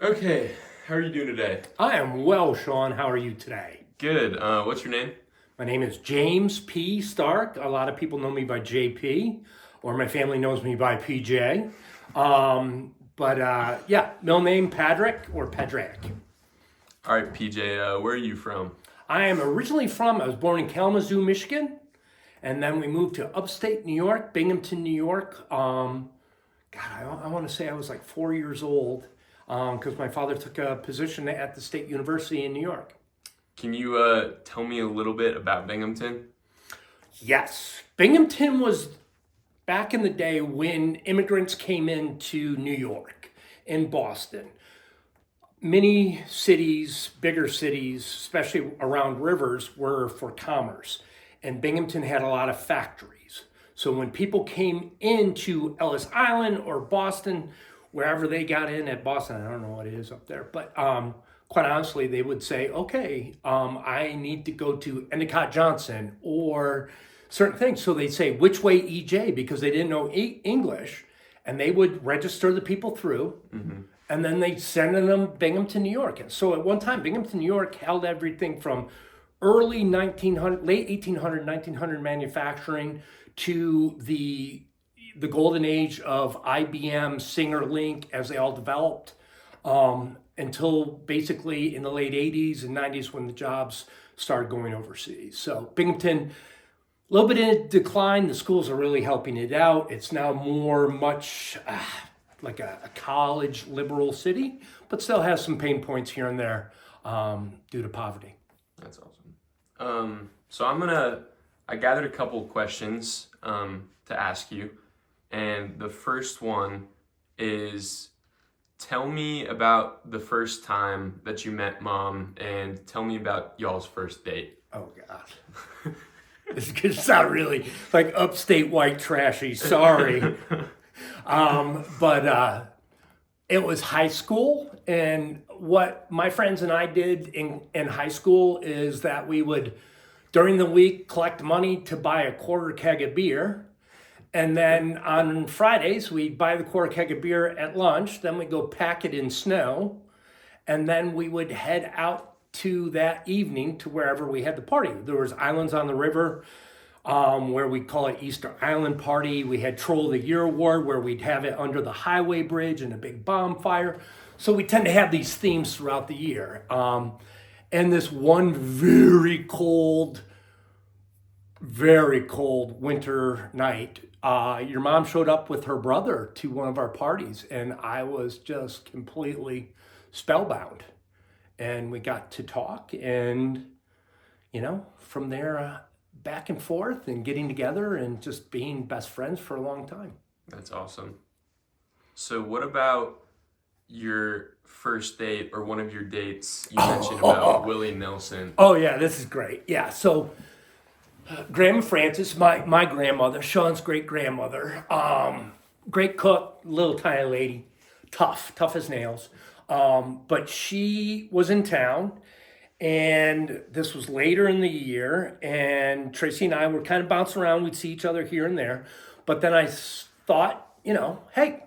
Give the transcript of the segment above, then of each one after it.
Okay, how are you doing today? I am well, Sean. How are you today? Good. What's your name? My name is James P. Stark. A lot of people know me by JP, or my family knows me by PJ. Yeah, middle name Patrick or Padrack. All right, PJ. Where are you from? I was born in Kalamazoo, Michigan, and then we moved to upstate New York, Binghamton, New York. I want to say I was like 4 years old because my father took a position at the State University in New York. Can you tell me a little bit about Binghamton? Yes. Binghamton was back in the day when immigrants came into New York and Boston. Many cities, bigger cities, especially around rivers, were for commerce. And Binghamton had a lot of factories. So when people came into Ellis Island or Boston, wherever they got in at Boston, I don't know what it is up there, but quite honestly, they would say, okay, I need to go to Endicott Johnson or certain things. So they'd say, which way EJ? Because they didn't know English. And they would register the people through. And then they send them Binghamton, New York. And so at one time, Binghamton, New York held everything from early 1900, late 1800, 1900 manufacturing to the golden age of IBM, Singer Link as they all developed until basically in the late 80s and 90s when the jobs started going overseas. So Binghamton, a little bit in decline. The schools are really helping it out. It's now much like a college liberal city, but still has some pain points here and there due to poverty. That's awesome. I gathered a couple questions to ask you. And the first one is, tell me about the first time that you met Mom and tell me about y'all's first date. Oh, God. This is going to sound really like upstate white trashy. Sorry. It was high school. And what my friends and I did in high school is that we would, during the week, collect money to buy a quarter keg of beer. And then on Fridays, we'd buy the quarter keg of beer at lunch. Then we'd go pack it in snow. And then we would head out to that evening to wherever we had the party. There was islands on the river where we call it Easter Island Party. We had Troll of the Year Award where we'd have it under the highway bridge and a big bonfire. So we tend to have these themes throughout the year. And this one very cold winter night, your mom showed up with her brother to one of our parties, and I was just completely spellbound. And we got to talk, and from there, back and forth, and getting together, and just being best friends for a long time. That's awesome. So what about your first date or one of your dates you mentioned about Willie Nelson? Oh yeah, this is great. Yeah, so Grandma Frances, my grandmother, Sean's great grandmother, great cook, little tiny lady, tough as nails. But she was in town, and this was later in the year, and Tracy and I were kind of bouncing around. We'd see each other here and there. But then I thought, hey,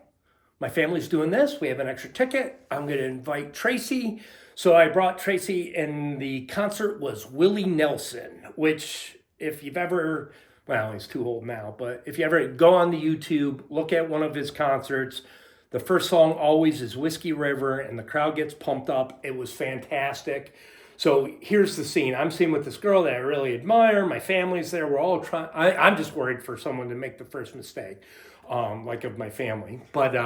my family's doing this. We have an extra ticket. I'm going to invite Tracy. So I brought Tracy, and the concert was Willie Nelson, which if you've ever, well, he's too old now, but if you ever go on the YouTube, look at one of his concerts, the first song always is Whiskey River, and the crowd gets pumped up. It was fantastic. So here's the scene. I'm sitting with this girl that I really admire. My family's there. We're all trying. I'm just worried for someone to make the first mistake, like of my family. But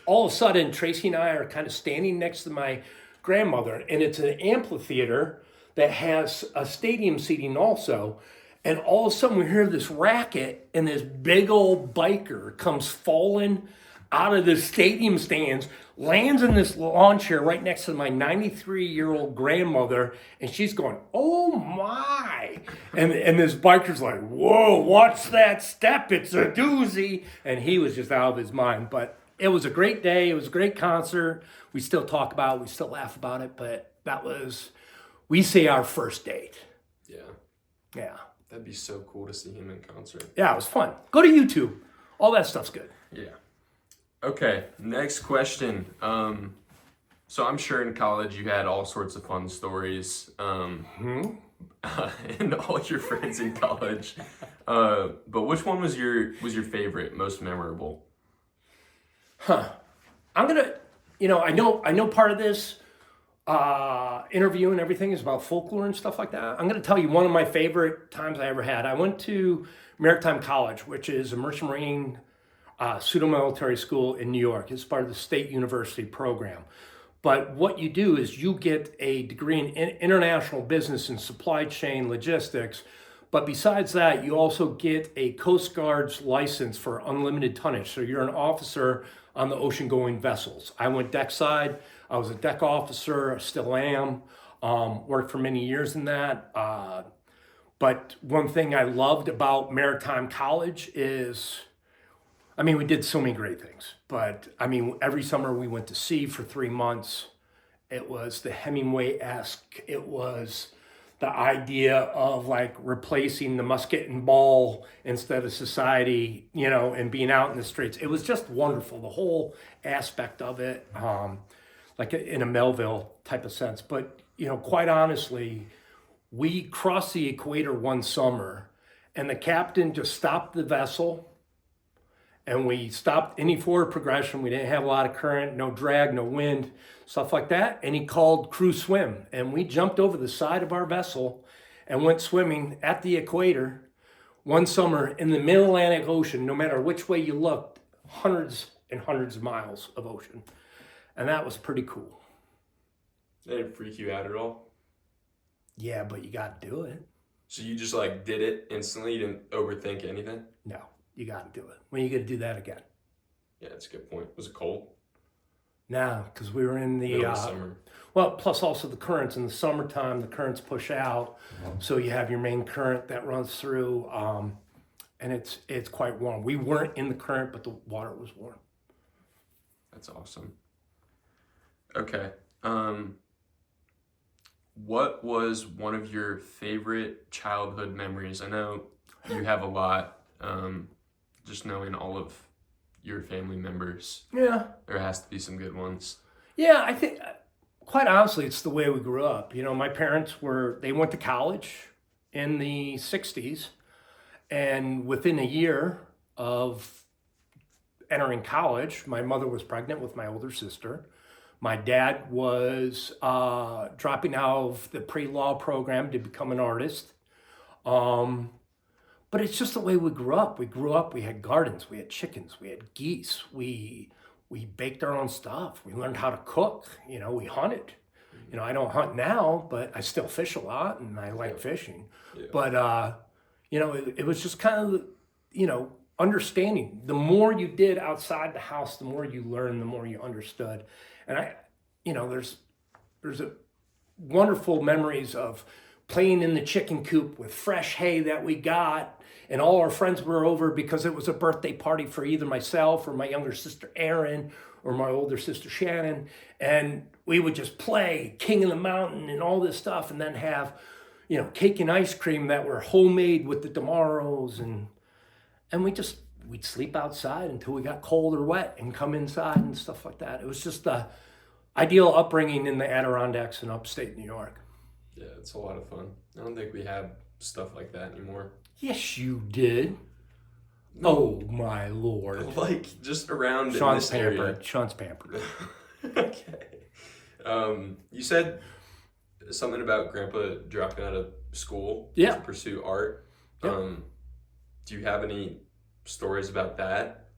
all of a sudden, Tracy and I are kind of standing next to my grandmother, and it's an amphitheater that has a stadium seating also. And all of a sudden we hear this racket, and this big old biker comes falling out of the stadium stands, lands in this lawn chair right next to my 93-year-old grandmother, and she's going, oh my. And this biker's like, whoa, watch that step, it's a doozy. And he was just out of his mind. But it was a great day, it was a great concert. We still talk about it, we still laugh about it, but that was, we say, our first date. Yeah. That'd be so cool to see him in concert. Yeah, it was fun. Go to YouTube. All that stuff's good. Yeah. Okay, next question. So I'm sure in college you had all sorts of fun stories, and all your friends in college. But which one was your favorite, most memorable? I'm gonna, I know part of this interview and everything is about folklore and stuff like that. I'm gonna tell you one of my favorite times I ever had. I went to Maritime College, which is a merchant marine pseudo-military school in New York. It's part of the State University program. But what you do is you get a degree in international business and supply chain logistics. But besides that, you also get a Coast Guard's license for unlimited tonnage. So you're an officer on the ocean-going vessels. I went deckside. I was a deck officer. I still am. Worked for many years in that. But one thing I loved about Maritime College is, we did so many great things, but every summer we went to sea for 3 months. It was the Hemingway-esque. It was the idea of like replacing the musket and ball instead of society, and being out in the streets. It was just wonderful, the whole aspect of it, like in a Melville type of sense. But, quite honestly, we crossed the equator one summer and the captain just stopped the vessel. And we stopped any forward progression. We didn't have a lot of current, no drag, no wind, stuff like that. And he called crew swim. And we jumped over the side of our vessel and went swimming at the equator one summer in the mid-Atlantic Ocean. No matter which way you looked, hundreds and hundreds of miles of ocean. And that was pretty cool. Did it freak you out at all? Yeah, but you got to do it. So you just like did it instantly? You didn't overthink anything? No. You got to do it. When are you going to do that again? Yeah, that's a good point. Was it cold? No, because we were in the summer. Well, plus also the currents. In the summertime, the currents push out, so you have your main current that runs through, and it's quite warm. We weren't in the current, but the water was warm. That's awesome. Okay. What was one of your favorite childhood memories? I know you have a lot. Just knowing all of your family members. Yeah. There has to be some good ones. Yeah, I think, quite honestly, it's the way we grew up. My parents they went to college in the 60s, and within a year of entering college, my mother was pregnant with my older sister. My dad was dropping out of the pre-law program to become an artist. But it's just the way we grew up. We had gardens, we had chickens, we had geese, we baked our own stuff. We learned how to cook, we hunted. I don't hunt now, but I still fish a lot and I like fishing. Yeah. But, it was just kind of, understanding. The more you did outside the house, the more you learned, the more you understood. And there's a wonderful memories of playing in the chicken coop with fresh hay that we got, and all our friends were over because it was a birthday party for either myself or my younger sister Erin or my older sister Shannon, and we would just play King of the Mountain and all this stuff, and then have, cake and ice cream that were homemade with the tomorrows, and we'd sleep outside until we got cold or wet and come inside and stuff like that. It was just the ideal upbringing in the Adirondacks in upstate New York. Yeah, it's a lot of fun. I don't think we have stuff like that anymore. Yes, you did. No. Oh, my Lord. Like, just around Sean's in this area. pampered. Sean's pampered. Okay. You said something about Grandpa dropping out of school to pursue art. Yeah. Do you have any stories about that?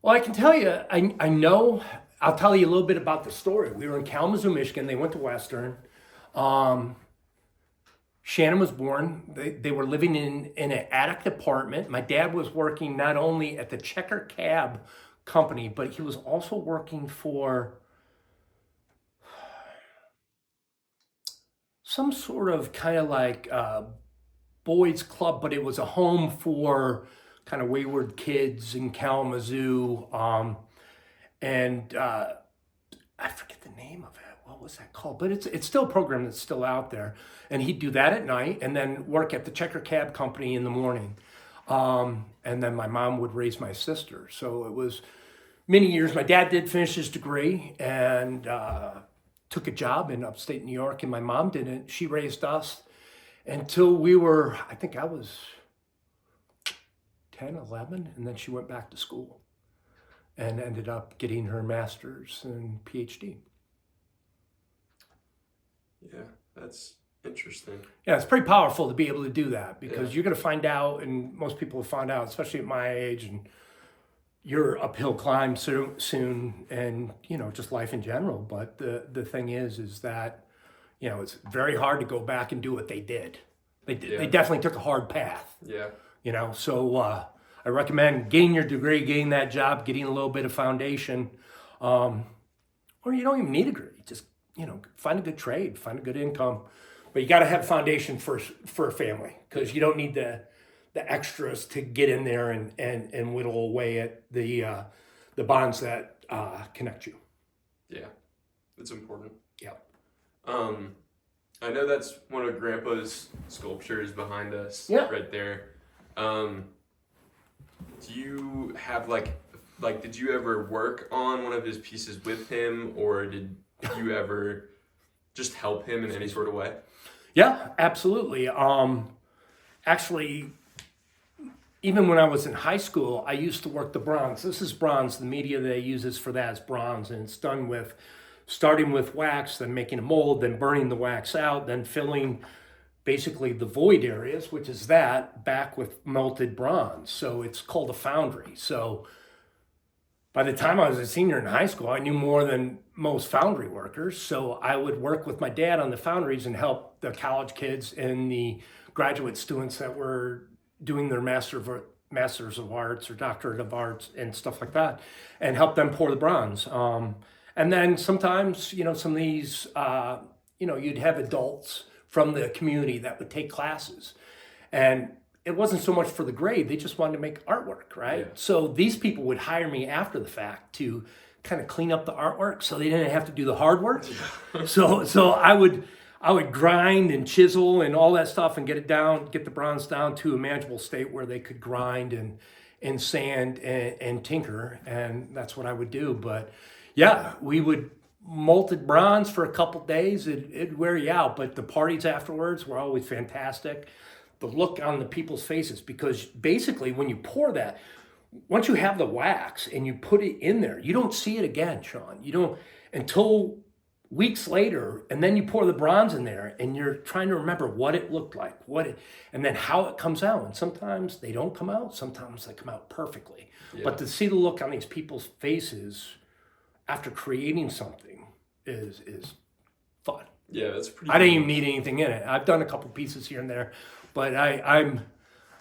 Well, I can tell you, I know, I'll tell you a little bit about the story. We were in Kalamazoo, Michigan. They went to Western. Shannon was born. They were living in an attic apartment. My dad was working not only at the Checker Cab company, but he was also working for some sort of kind of like boys club, but it was a home for kind of wayward kids in Kalamazoo. And I forget the name of it. What was that called? But it's still a program that's still out there. And he'd do that at night and then work at the Checker Cab company in the morning. And then my mom would raise my sister. So it was many years. My dad did finish his degree and took a job in upstate New York, and my mom didn't. She raised us until we were, I think I was 10, 11, and then she went back to school and ended up getting her master's and PhD. Yeah, that's interesting. Yeah, it's pretty powerful to be able to do that because you're going to find out, and most people have found out, especially at my age, and your uphill climb soon, and just life in general. But the thing is that it's very hard to go back and do what they did. They definitely took a hard path. Yeah. So I recommend getting your degree, getting that job, getting a little bit of foundation, or you don't even need a degree. Just find a good trade, find a good income, but you got to have a foundation first for a family because you don't need the extras to get in there and whittle away at the bonds that connect you. Yeah, it's important. Yeah. I know that's one of Grandpa's sculptures behind us. Yeah. Right there. Do you have like did you ever work on one of his pieces with him, or did you ever just help him in any sort of way? Yeah, absolutely. Actually, even when I was in high school, I used to work the bronze. This is bronze. The media they uses for that is bronze, and it's done with starting with wax, then making a mold, then burning the wax out, then filling basically the void areas, which is that, back with melted bronze. So it's called a foundry. So by the time I was a senior in high school, I knew more than most foundry workers. So I would work with my dad on the foundries and help the college kids and the graduate students that were doing their Masters of Arts or Doctorate of Arts and stuff like that, and help them pour the bronze. And then sometimes, some of these, you'd have adults from the community that would take classes. And it wasn't so much for the grade, they just wanted to make artwork, right? Yeah. So these people would hire me after the fact to kind of clean up the artwork so they didn't have to do the hard work. So I would grind and chisel and all that stuff and get the bronze down to a manageable state where they could grind and sand and tinker, and that's what I would do. But yeah, we would molted bronze for a couple days. It'd wear you out, but the parties afterwards were always fantastic. The look on the people's faces, because basically when you pour that, once you have the wax and you put it in there, you don't see it again, Sean. You don't until weeks later, and then you pour the bronze in there and you're trying to remember what it looked like, and then how it comes out. And sometimes they don't come out, sometimes they come out perfectly. Yeah. But to see the look on these people's faces after creating something is fun. Yeah, that's pretty. I didn't even need anything in it. I've done a couple pieces here and there, but I'm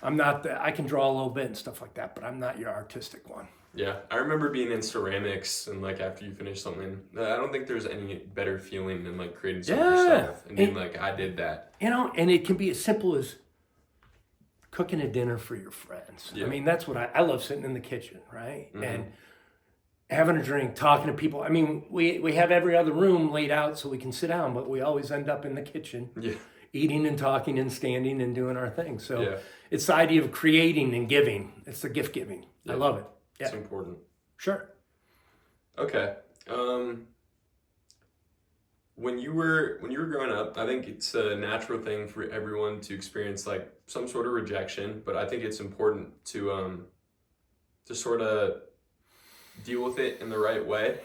not I can draw a little bit and stuff like that, but I'm not your artistic one. Yeah, I remember being in ceramics and after you finish something, I don't think there's any better feeling than creating something yourself and being I did that. And it can be as simple as cooking a dinner for your friends. Yeah. I mean, that's what I love, sitting in the kitchen, right? Mm-hmm. And having a drink, talking to people. I mean, we have every other room laid out so we can sit down, but we always end up in the kitchen. Yeah. Eating and talking and standing and doing our thing. So it's the idea of creating and giving. It's the gift giving. Yeah. I love it. Yeah. It's important. Sure. Okay. When you were growing up, I think it's a natural thing for everyone to experience some sort of rejection, but I think it's important to sort of deal with it in the right way.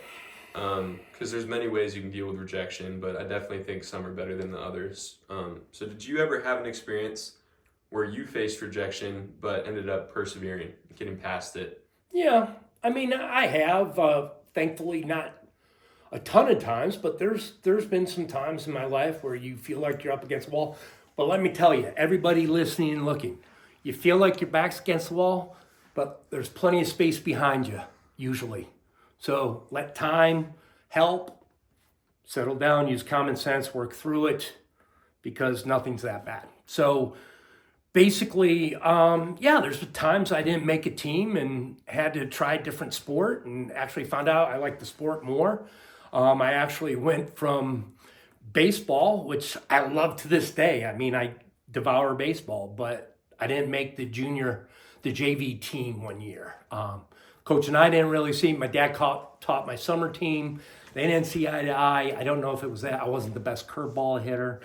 Because there's many ways you can deal with rejection, but I definitely think some are better than the others. So did you ever have an experience where you faced rejection but ended up persevering, getting past it? Yeah, I mean, I have, thankfully not a ton of times, but there's been some times in my life where you feel like you're up against the wall. But let me tell you, everybody listening and looking, you feel like your back's against the wall, but there's plenty of space behind you, usually. So let time help, settle down, use common sense, work through it, because nothing's that bad. So basically, there's times I didn't make a team and had to try a different sport and actually found out I like the sport more. I actually went from baseball, which I love to this day. I mean, I devour baseball, but I didn't make the JV team one year. Coach and I didn't really see. My dad taught my summer team. They didn't see eye to eye. I don't know if it was that. I wasn't the best curveball hitter.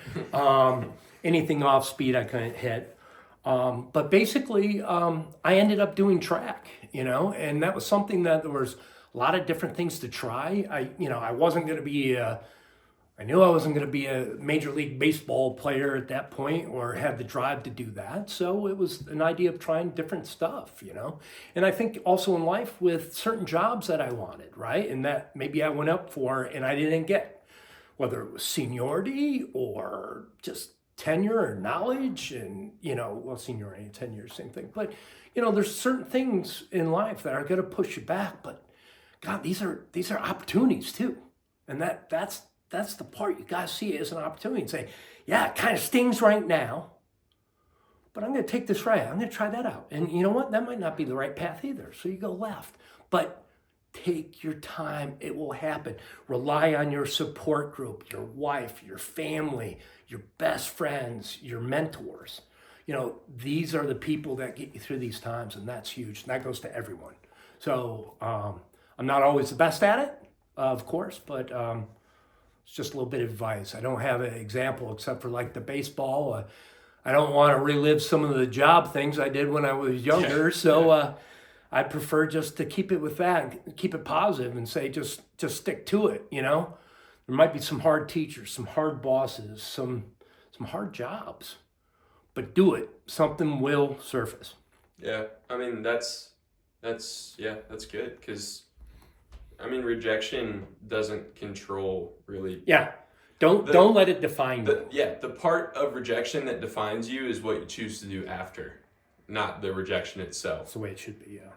Anything off speed I couldn't hit. But basically, I ended up doing track, and that was something that there was a lot of different things to try. I wasn't going to be I knew I wasn't going to be a Major League Baseball player at that point or have the drive to do that. So it was an idea of trying different stuff, And I think also in life with certain jobs that I wanted, right? And that maybe I went up for and I didn't get, whether it was seniority or just tenure or knowledge and, seniority and tenure, same thing. But, there's certain things in life that are going to push you back. But God, these are opportunities too. And that's the part you got to see it as an opportunity and say, yeah, it kind of stings right now, but I'm going to take this right. I'm going to try that out. And you know what? That might not be the right path either. So you go left, but take your time. It will happen. Rely on your support group, your wife, your family, your best friends, your mentors. These are the people that get you through these times, and that's huge. And that goes to everyone. So I'm not always the best at it, of course, but it's just a little bit of advice. I don't have an example except for like the baseball. I don't want to relive some of the job things I did when I was younger. So I prefer just to keep it with that, keep it positive and say, just stick to it. There might be some hard teachers, some hard bosses, some hard jobs, but do it. Something will surface. Yeah. I mean, that's good. 'Cause rejection doesn't control really. Yeah. Don't let it define you. The part of rejection that defines you is what you choose to do after, not the rejection itself. That's the way it should be, yeah.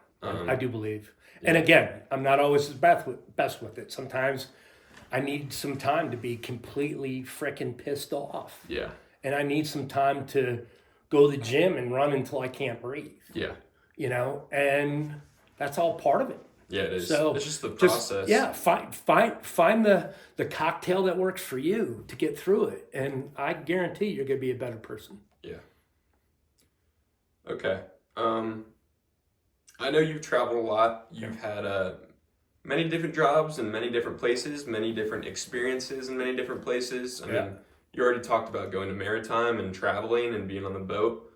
I do believe. Yeah. And again, I'm not always best with it. Sometimes I need some time to be completely freaking pissed off. Yeah. And I need some time to go to the gym and run until I can't breathe. Yeah. And that's all part of it. Yeah, it is. So it's just the process. Find the cocktail that works for you to get through it, and I guarantee you're going to be a better person. Yeah. Okay. I know you've traveled a lot. You've had many different jobs in many different places, many different experiences in many different places. I mean, you already talked about going to maritime and traveling and being on the boat.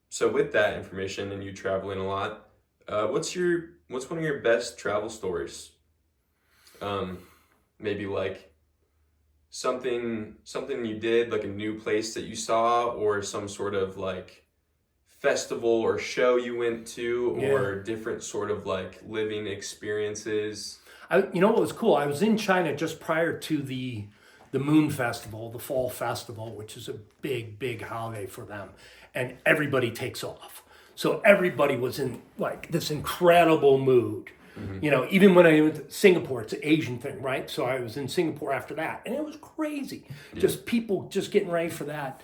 So with that information and you traveling a lot, what's one of your best travel stories? Maybe like something you did, like a new place that you saw, or some sort of like festival or show you went to, or different sort of like living experiences. What was cool? I was in China just prior to the Moon Festival, the Fall Festival, which is a big holiday for them, and everybody takes off. So everybody was in like this incredible mood. Mm-hmm. Even when I went to Singapore, it's an Asian thing, right? So I was in Singapore after that, and it was crazy. Yeah. Just people just getting ready for that.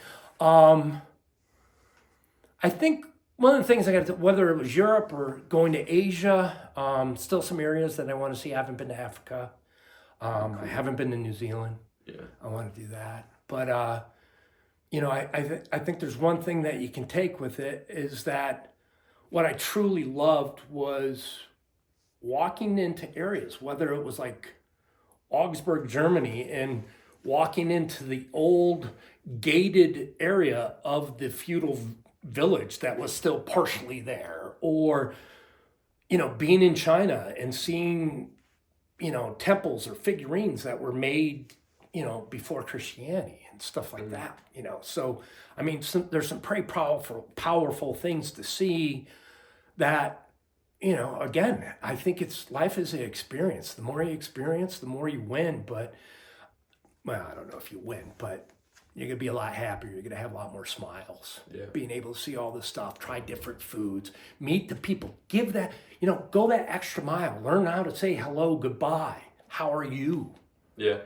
I think one of the things I got to, whether it was Europe or going to Asia, still some areas that I want to see. I haven't been to Africa. Cool. I haven't been to New Zealand. Yeah, I want to do that. But I think there's one thing that you can take with it is that what I truly loved was walking into areas, whether it was like Augsburg, Germany, and walking into the old gated area of the feudal village that was still partially there, or, being in China and seeing, temples or figurines that were made, before Christianity and stuff like that, So, there's some pretty powerful things to see that, again, I think life is an experience. The more you experience, the more you win. But, well, I don't know if you win, but you're going to be a lot happier. You're going to have a lot more smiles. Yeah. Being able to see all this stuff, try different foods, meet the people, give that, go that extra mile. Learn how to say hello, goodbye. How are you? Yeah.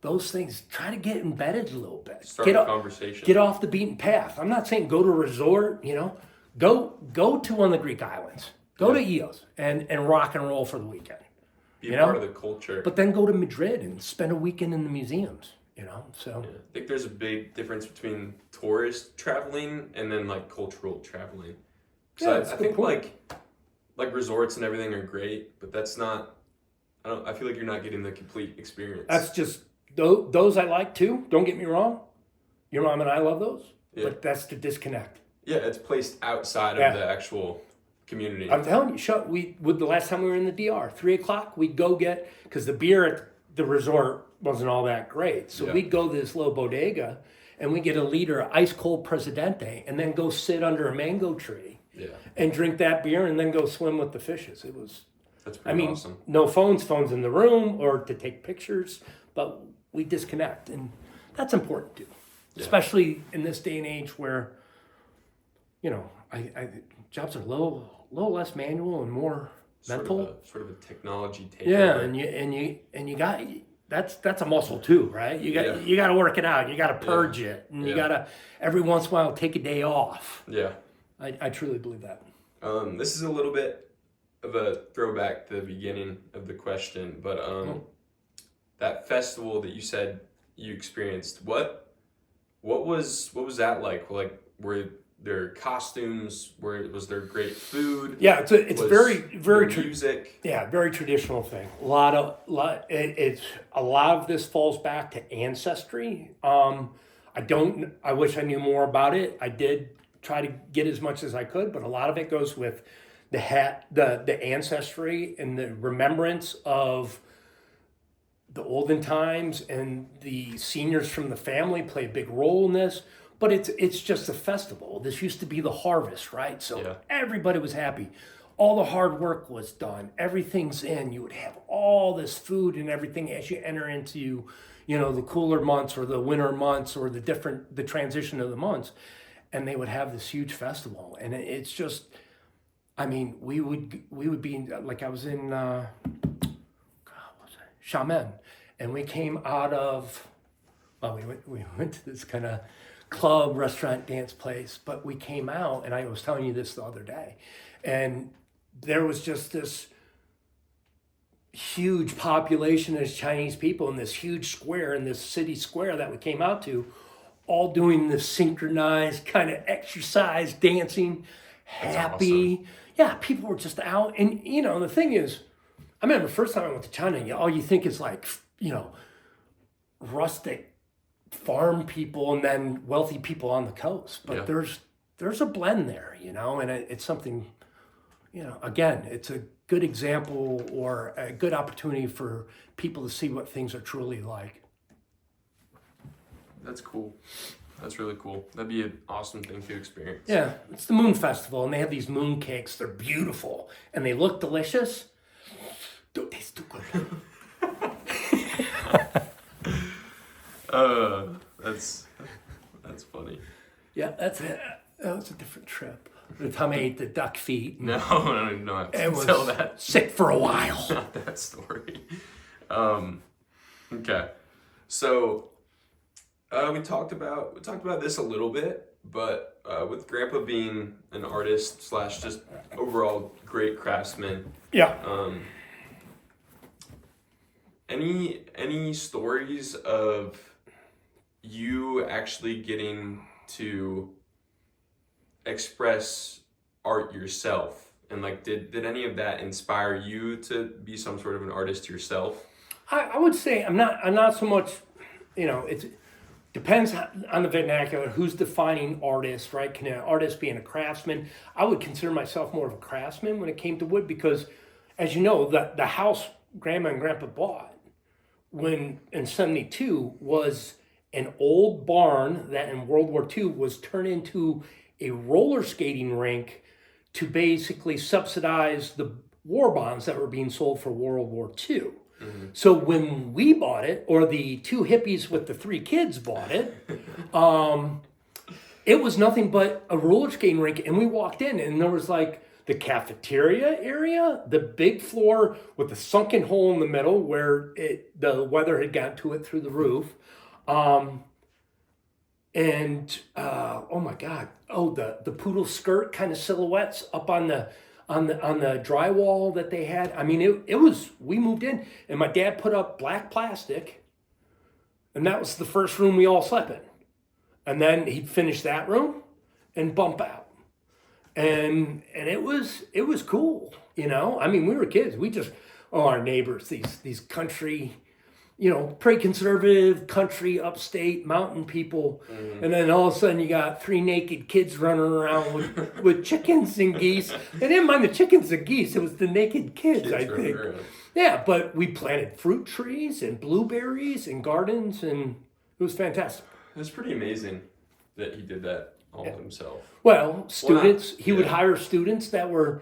Those things, try to get embedded a little bit. Start a conversation. Get off the beaten path. I'm not saying go to a resort, go to one of the Greek islands. Go to Eos and rock and roll for the weekend. Be part of the culture. But then go to Madrid and spend a weekend in the museums, so. Yeah. I think there's a big difference between tourist traveling and then like cultural traveling. So I think like like resorts and everything are great, but that's not. I feel like you're not getting the complete experience. That's just those I like too. Don't get me wrong. Your mom and I love those, Yeah. but that's the disconnect. Yeah, it's placed outside Yeah. of the actual community. I'm telling you, with the last time we were in the DR, 3:00, we'd go get, because the beer at the resort wasn't all that great. So Yeah. we'd go to this little bodega and we get a liter of ice cold Presidente and then go sit under a mango tree Yeah, and drink that beer and then go swim with the fishes. It was, that's I pretty mean, awesome. no phones in the room or to take pictures, but we disconnect. And that's important too, especially in this day and age where, I jobs are a little less manual and more mental. Sort of a technology takeover. Yeah, and you got that's a muscle too, right? You got to work it out. You got to purge it, and you got to every once in a while take a day off. Yeah. I truly believe that. This is a little bit of a throwback to the beginning of the question, but that festival that you said you experienced, what was that like? Like, were there costumes? Was there great food? Yeah, it's very music. Yeah, very traditional thing. A lot of this falls back to ancestry. I wish I knew more about it. I did try to get as much as I could, but a lot of it goes with the ancestry and the remembrance of the olden times, and the seniors from the family play a big role in this. But it's just a festival. This used to be the harvest, right? So everybody was happy. All the hard work was done. Everything's in. You would have all this food and everything as you enter into, the cooler months or the winter months or the transition of the months. And they would have this huge festival. And it's just, I mean, we would be, like I was in, Xiamen. And we came out of, we went to this kind of club, restaurant, dance place, but we came out, and I was telling you this the other day, and there was just this huge population of Chinese people in this huge square, in this city square that we came out to, all doing this synchronized kind of exercise, dancing, happy. Awesome. Yeah, people were just out, and the thing is, I remember the first time I went to China, all you think is like, rustic farm people and then wealthy people on the coast, but there's a blend there, and it's something, again, it's a good example or a good opportunity for people to see what things are truly like. That's cool. That's really cool. That'd be an awesome thing to experience. Yeah, it's the Moon Festival, and they have these moon cakes. They're beautiful and they look delicious. Don't taste too good. That's funny. Yeah, that was a different trip. The time I ate the duck feet. No, I don't even know how to tell that. Sick for a while. Not that story. Okay, so we talked about this a little bit, but with Grandpa being an artist / just overall great craftsman. Yeah. Any stories of you actually getting to express art yourself, and like did any of that inspire you to be some sort of an artist yourself? I would say I'm not so much, it depends on the vernacular, who's defining artist, right? Can an artist be a craftsman? I would consider myself more of a craftsman when it came to wood, because as you know, the house Grandma and Grandpa bought in 72 was an old barn that in World War II was turned into a roller skating rink to basically subsidize the war bonds that were being sold for World War II. Mm-hmm. So when we bought it, or the two hippies with the 3 kids bought it, it was nothing but a roller skating rink. And we walked in and there was like the cafeteria area, the big floor with the sunken hole in the middle where the weather had got to it through the roof. Oh my God. Oh, the poodle skirt kind of silhouettes up on the drywall that they had. I mean, we moved in and my dad put up black plastic, and that was the first room we all slept in. And then he'd finish that room and bump out. And it was cool. You know, I mean, we were kids. We just, oh, our neighbors, these country, pretty conservative country, upstate mountain people, and then all of a sudden you got three naked kids running around with chickens and geese. They didn't mind the chickens and geese; it was the naked kids I think. Yeah, but we planted fruit trees and blueberries and gardens, and it was fantastic. It's pretty amazing that he did that all himself. Well, students, he would hire students that were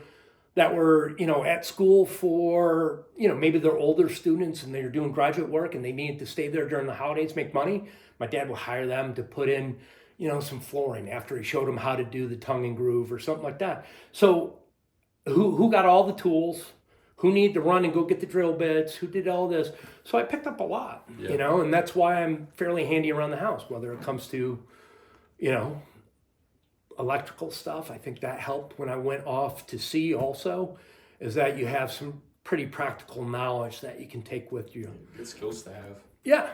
at school for, maybe they're older students and they're doing graduate work and they needed to stay there during the holidays, make money. My dad would hire them to put in, some flooring after he showed them how to do the tongue and groove or something like that. So who got all the tools? Who needed to run and go get the drill bits? Who did all this? So I picked up a lot, and that's why I'm fairly handy around the house, whether it comes to, electrical stuff. I think that helped when I went off to sea also, is that you have some pretty practical knowledge that you can take with you. Good skills to have. Yeah.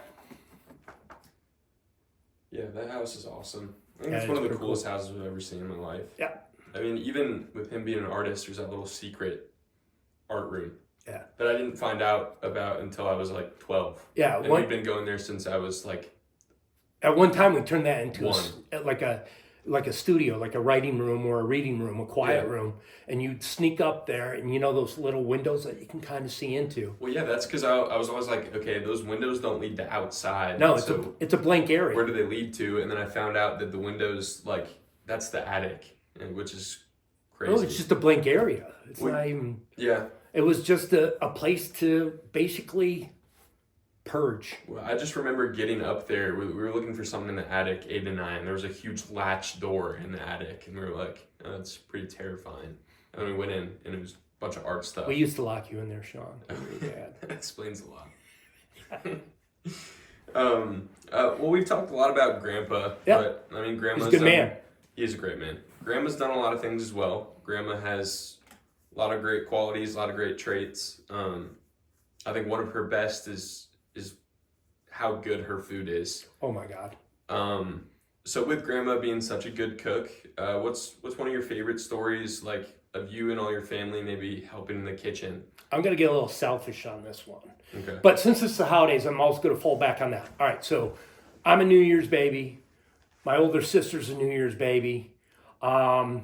Yeah, that house is awesome. I think it's one of the coolest houses I've ever seen in my life. Yeah. I mean, even with him being an artist, there's that little secret art room. Yeah. That I didn't find out about until I was like 12. Yeah. And we've been going there since I was like... At one time, we turned that into like a studio, like a writing room or a reading room, a quiet room, and you'd sneak up there, and those little windows that you can kind of see into. Well, yeah, that's because I was always like, okay, those windows don't lead to outside. No, it's a blank area. Where do they lead to? And then I found out that the windows, that's the attic, which is crazy. No, it's just a blank area. It's not even... Yeah. It was just a place to basically purge. Well, I just remember getting up there. We were looking for something in the attic, 8 and 9. There was a huge latch door in the attic, and we were like, oh, that's pretty terrifying. And then we went in, and it was a bunch of art stuff. We used to lock you in there, Sean. That explains a lot. Well, we've talked a lot about Grandpa, but I mean, Grandma's He's a good man. He is a great man. Grandma's done a lot of things as well. Grandma has a lot of great qualities, a lot of great traits. I think one of her best is how good her food is. Oh my God. So with Grandma being such a good cook, what's one of your favorite stories of you and all your family maybe helping in the kitchen? I'm gonna get a little selfish on this one. Okay. But since it's the holidays, I'm always gonna fall back on that. All right, so I'm a New Year's baby. My older sister's a New Year's baby. And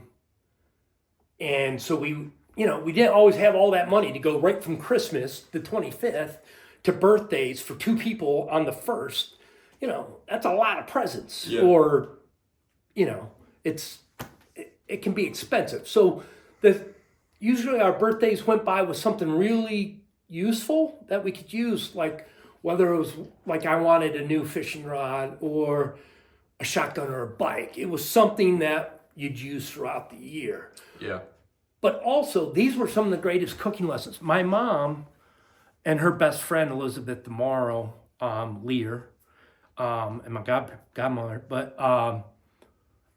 so we didn't always have all that money to go right from Christmas, the 25th, to birthdays for two people on the 1st. That's a lot of presents. Yeah. Or, it can be expensive. So usually our birthdays went by with something really useful that we could use, like whether it was like I wanted a new fishing rod or a shotgun or a bike. It was something that you'd use throughout the year. Yeah. But also, these were some of the greatest cooking lessons. My mom and her best friend, Elizabeth DeMauro, Lear, and my godmother, but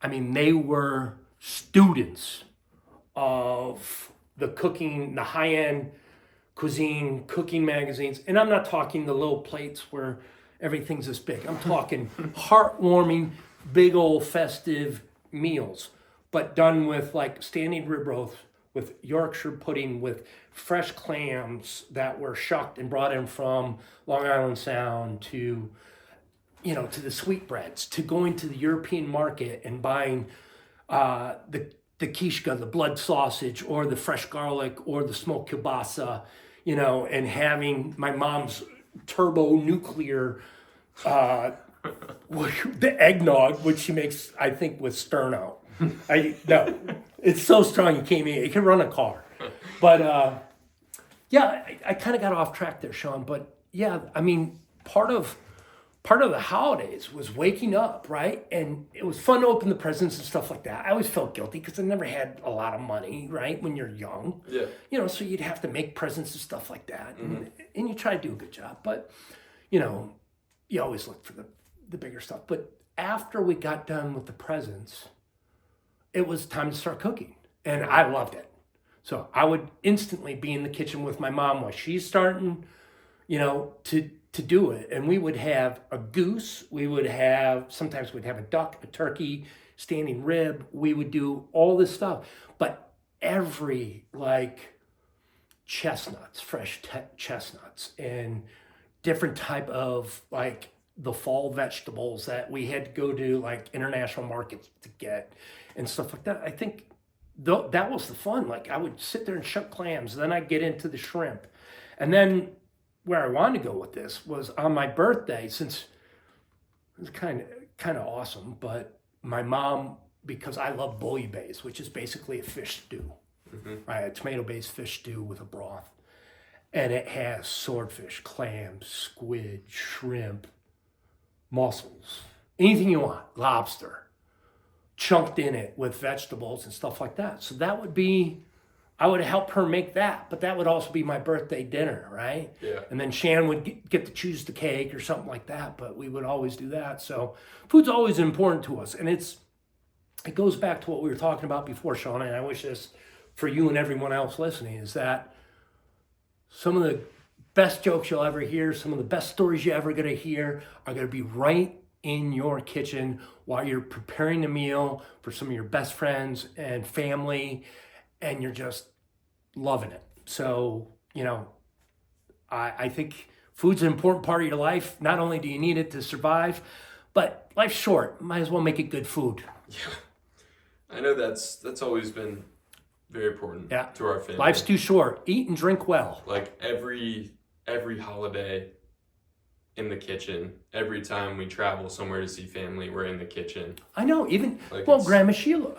they were students of the cooking, the high-end cuisine, cooking magazines. And I'm not talking the little plates where everything's this big. I'm talking heartwarming, big old festive meals, but done with standing rib roast, with Yorkshire pudding, with fresh clams that were shucked and brought in from Long Island Sound, to the sweetbreads, to going to the European market and buying the kishka, the blood sausage, or the fresh garlic, or the smoked kielbasa, and having my mom's turbo nuclear, the eggnog, which she makes, I think, with sterno. It's so strong you can't eat it. It can run a car. But I kind of got off track there, Sean. But yeah, part of the holidays was waking up, right? And it was fun to open the presents and stuff like that. I always felt guilty because I never had a lot of money, right? When you're young, so you'd have to make presents and stuff like that, and you try to do a good job. But you always look for the bigger stuff. But after we got done with the presents, it was time to start cooking. And I loved it. So I would instantly be in the kitchen with my mom while she's starting, to do it. And we would have a goose. Sometimes we'd have a duck, a turkey, standing rib. We would do all this stuff. But every chestnuts, fresh chestnuts, and different type of like the fall vegetables that we had to go to like international markets to get and stuff like that. I think that was the fun. Like I would sit there and shuck clams, then I'd get into the shrimp. And then where I wanted to go with this was on my birthday, since it was kind of awesome, but my mom, because I love bouillabaisse, which is basically a fish stew, right? A tomato-based fish stew with a broth. And it has swordfish, clams, squid, shrimp, mussels, anything you want, lobster, chunked in it with vegetables and stuff like that. So that would be, I would help her make that, but that would also be my birthday dinner, right? Yeah. And then Shan would get to choose the cake or something like that, but we would always do that. So food's always important to us. And it goes back to what we were talking about before, Sean, and I wish this for you and everyone else listening, is that some of the best jokes you'll ever hear, some of the best stories you're ever going to hear are going to be right in your kitchen while you're preparing a meal for some of your best friends and family, and you're just loving it. So, I think food's an important part of your life. Not only do you need it to survive, but life's short. Might as well make it good food. Yeah. I know that's always been very important to our family. Life's too short. Eat and drink well. Like every holiday in the kitchen. Every time we travel somewhere to see family, we're in the kitchen. I know. Even, like Grandma Sheila,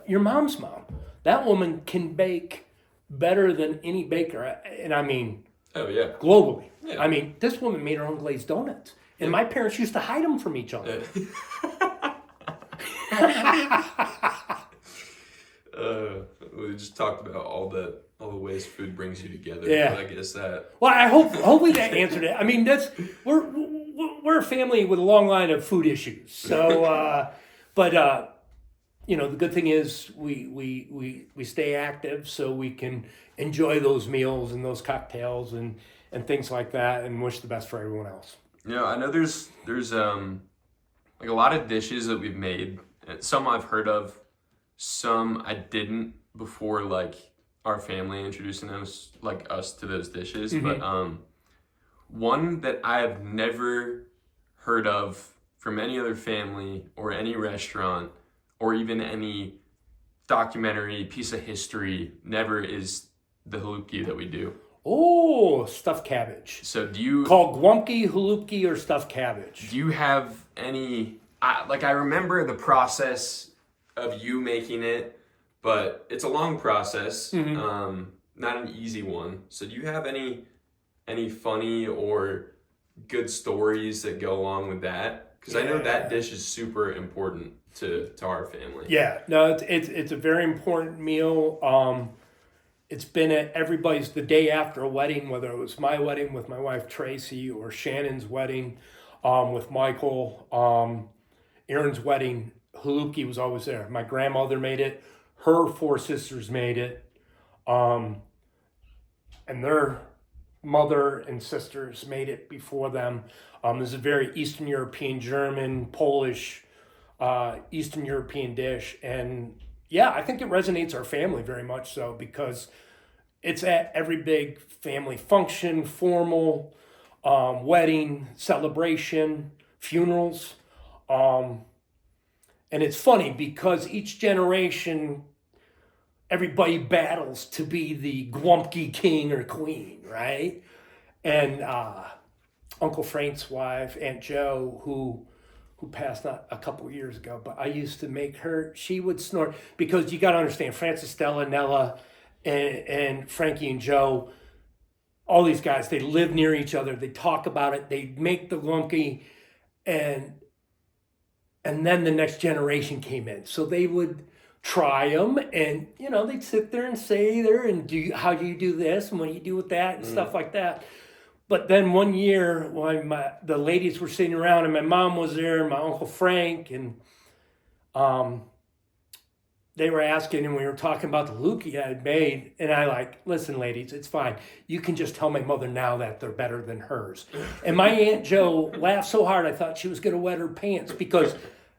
your mom's mom. That woman can bake better than any baker. And I mean, oh yeah, globally. Yeah. I mean, this woman made her own glazed donuts. And my parents used to hide them from each other. We just talked about all the ways food brings you together. Yeah. But I guess that. Well, hopefully that answered it. I mean, we're a family with a long line of food issues. So, the good thing is we stay active so we can enjoy those meals and those cocktails and things like that, and wish the best for everyone else. I know there's like a lot of dishes that we've made. Some I've heard of, some I didn't before, like our family introducing us to those dishes. Mm-hmm. But one that I have never heard of from any other family or any restaurant or even any documentary piece of history, never, is the halupki that we do. Oh, stuffed cabbage. So do you... Called guamki, halupki, or stuffed cabbage. Do you have any... I remember the process of you making it, but it's a long process, Mm-hmm. Not an easy one. So do you have any funny or good stories that go along with that? Because I know that dish is super important to our family. Yeah, no, it's a very important meal. It's been at everybody's the day after a wedding, whether it was my wedding with my wife Tracy or Shannon's wedding with Michael, Aaron's wedding. Halupki was always there. My grandmother made it. Her 4 sisters made it. And their mother and sisters made it before them. This is a very Eastern European, German, Polish, Eastern European dish. And yeah, I think it resonates our family very much so, because it's at every big family function, formal, wedding, celebration, funerals. And it's funny because each generation, everybody battles to be the Guamki king or queen, right? And Uncle Frank's wife, Aunt Jo, who passed not a couple of years ago, but I used to make her, she would snort, because you got to understand, Francis, Stella, Nella, and Frankie and Joe, all these guys, they live near each other, they talk about it, they make the Guamki, and then the next generation came in. So they would try them, and they'd sit there and say there, and how do you do this, and what do you do with that, and stuff like that. But then one year, when the ladies were sitting around, and my mom was there, and my Uncle Frank, and they were asking, and we were talking about the halupki I had made, and I listen, ladies, it's fine. You can just tell my mother now that they're better than hers. And my Aunt Jo laughed so hard, I thought she was going to wet her pants, because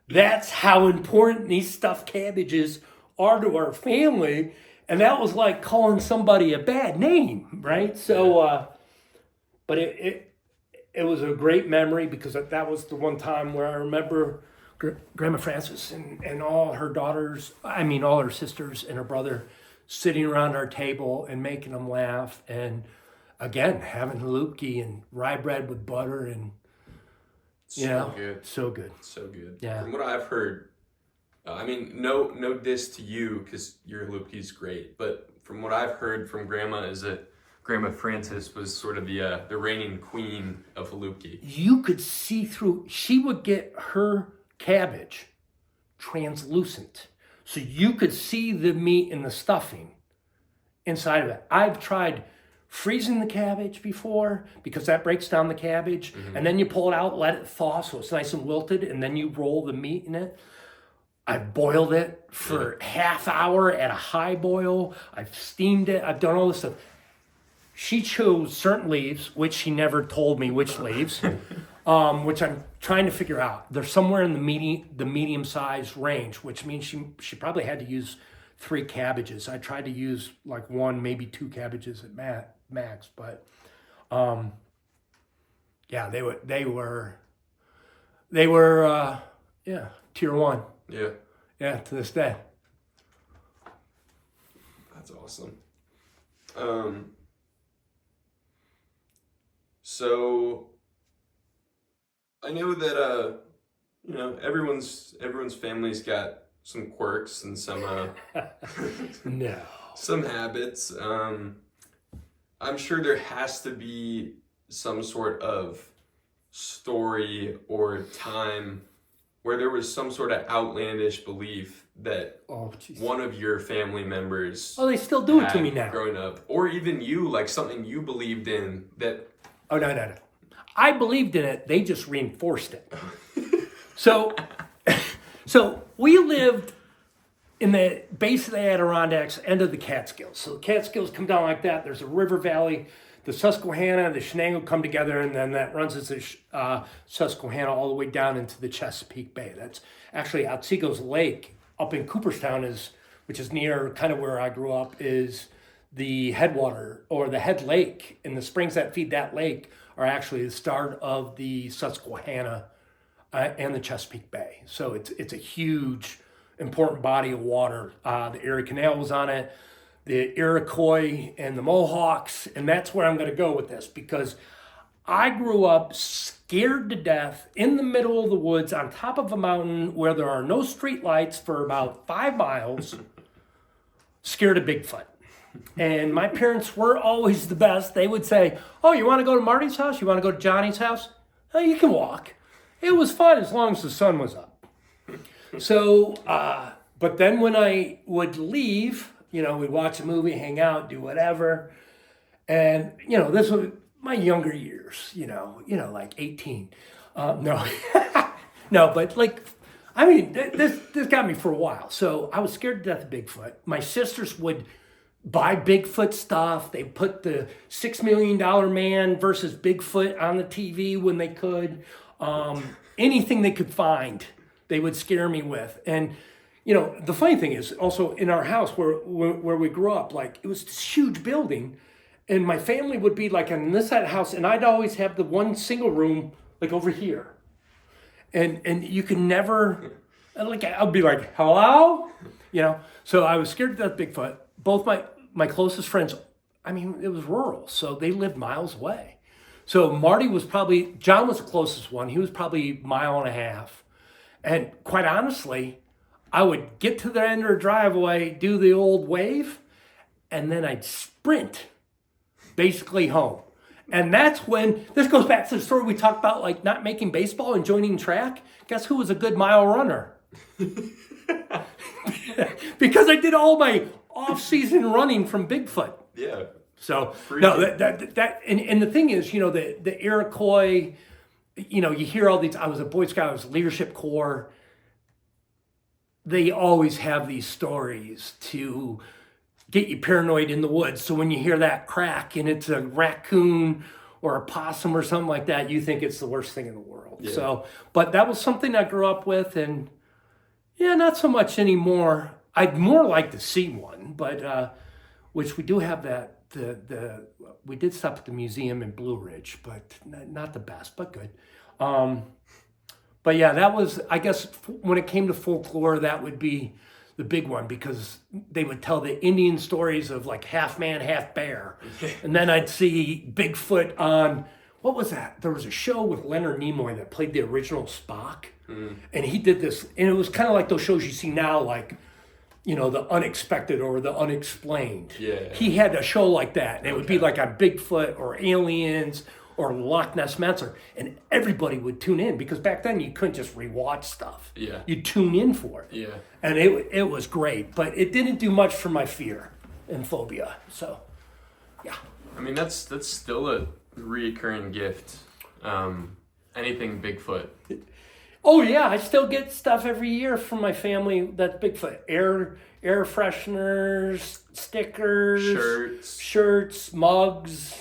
that's how important these stuffed cabbages are to our family. And that was like calling somebody a bad name, right? So, but it was a great memory because that was the one time where I remember Grandma Frances and all her daughters, all her sisters and her brother sitting around our table and making them laugh. And again, having halupki and rye bread with butter and, Good. so good. So good. Yeah. From what I've heard, no diss to you because your halupki's great, but from what I've heard from Grandma is that Grandma Frances was sort of the reigning queen of halupki. You could see through. She would get her cabbage translucent, so you could see the meat and the stuffing inside of it. I've tried freezing the cabbage before because that breaks down the cabbage, and then you pull it out, let it thaw so it's nice and wilted, and then you roll the meat in it. I've boiled it for half hour at a high boil. I've steamed it. I've done all this stuff. She chose certain leaves, which she never told me which leaves, which I'm trying to figure out. They're somewhere in the medium size range, which means she probably had to use 3 cabbages. I tried to use like 1, maybe 2 cabbages at max, but yeah, they were tier 1. Yeah, to this day. That's awesome. So I know that everyone's family's got some quirks and some No. some habits. I'm sure there has to be some sort of story or time where there was some sort of outlandish belief that one of your family members they still do it to me now. Growing up, or even you, like something you believed in that. Oh, no. I believed in it. They just reinforced it. So we lived in the base of the Adirondacks, end of the Catskills. So the Catskills come down like that. There's a river valley. The Susquehanna, the Shenango come together, and then that runs as the Susquehanna all the way down into the Chesapeake Bay. That's actually Otsiko's Lake up in Cooperstown, which is near kind of where I grew up, is the headwater or the head lake. And the springs that feed that lake are actually the start of the Susquehanna and the Chesapeake Bay. So it's a huge, important body of water. The Erie Canal was on it, the Iroquois and the Mohawks, and that's where I'm going to go with this because I grew up scared to death in the middle of the woods on top of a mountain where there are no street lights for about 5 miles, scared of Bigfoot. And my parents were always the best. They would say, "Oh, you want to go to Marty's house? You want to go to Johnny's house? Oh, you can walk." It was fun as long as the sun was up. So, but then when I would leave, we'd watch a movie, hang out, do whatever. And, this was my younger years, like 18. No, no, but this got me for a while. So I was scared to death of Bigfoot. My sisters would buy Bigfoot stuff. They put the $6 Million Man versus Bigfoot on the TV when they could. Anything they could find, they would scare me with. And, the funny thing is also in our house where we grew up, like it was this huge building and my family would be like on this side of the house and I'd always have the one single room like over here. And you can never, I'd be like, hello? So I was scared to death of Bigfoot. Both my closest friends, it was rural, so they lived miles away. So John was the closest one. He was probably a mile and a half. And quite honestly, I would get to the end of the driveway, do the old wave, and then I'd sprint basically home. And that's when, this goes back to the story we talked about, like not making baseball and joining track. Guess who was a good mile runner? Because I did all my off-season running from Bigfoot. Yeah. So no, and the thing is, the Iroquois, you hear all these. I was a Boy Scout. I was Leadership Corps. They always have these stories to get you paranoid in the woods. So when you hear that crack and it's a raccoon or a possum or something like that, you think it's the worst thing in the world. Yeah. So, but that was something I grew up with, and yeah, not so much anymore. I'd more like to see one, but which we do have that we did stop at the museum in Blue Ridge, but not the best, but good. But yeah, that was, I guess when it came to folklore, that would be the big one, because they would tell the Indian stories of like half man, half bear. And then I'd see Bigfoot on, what was that? There was a show with Leonard Nimoy that played the original Spock. And he did this, and it was kind of like those shows you see now, like, you know, the unexpected or the unexplained. Yeah. He had a show like that, and it would be like on Bigfoot or aliens or Loch Ness Monster, and everybody would tune in, because back then you couldn't just rewatch stuff. Yeah. You'd tune in for it. Yeah. And it was great, but it didn't do much for my fear and phobia. So, yeah. I mean, that's still a reoccurring gift. Anything Bigfoot. Oh yeah, I still get stuff every year from my family that's Bigfoot. Air fresheners, stickers, shirts, mugs,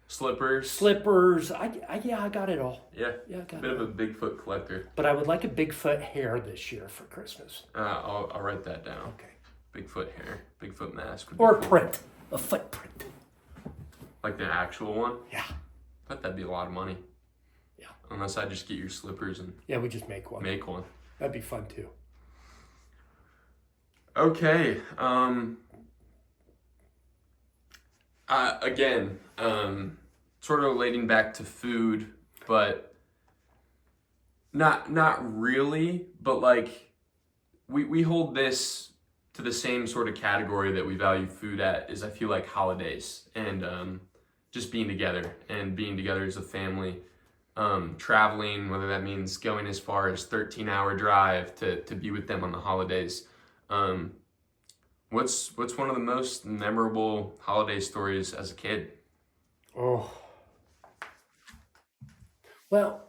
slippers. I got it all. Yeah. Yeah, I got Bit it. of a Bigfoot collector. But I would like a Bigfoot hair this year for Christmas. I'll write that down. Okay. Bigfoot hair, Bigfoot mask. Would be Or a cool. print, a footprint. Like the actual one. Yeah. I bet that'd be a lot of money. Yeah. Unless I just get your slippers and Yeah, we just make one. make one. That'd be fun too. Okay. Again, sort of relating back to food, but not really, but like we hold this to the same sort of category that we value food at, is I feel like holidays and just being together as a family. Traveling, whether that means going as far as 13-hour drive to be with them on the holidays. What's one of the most memorable holiday stories as a kid? Oh. Well,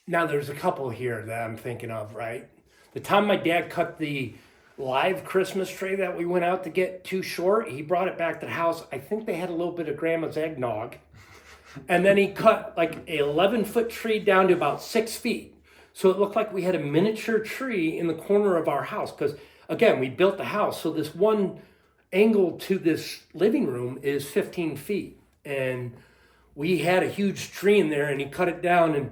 now there's a couple here that I'm thinking of, right? The time my dad cut the live Christmas tree that we went out to get too short, he brought it back to the house. I think they had a little bit of grandma's eggnog. And then he cut like an 11-foot tree down to about 6 feet. So it looked like we had a miniature tree in the corner of our house. Because, again, we built the house. So this one angle to this living room is 15 feet. And we had a huge tree in there, and he cut it down. And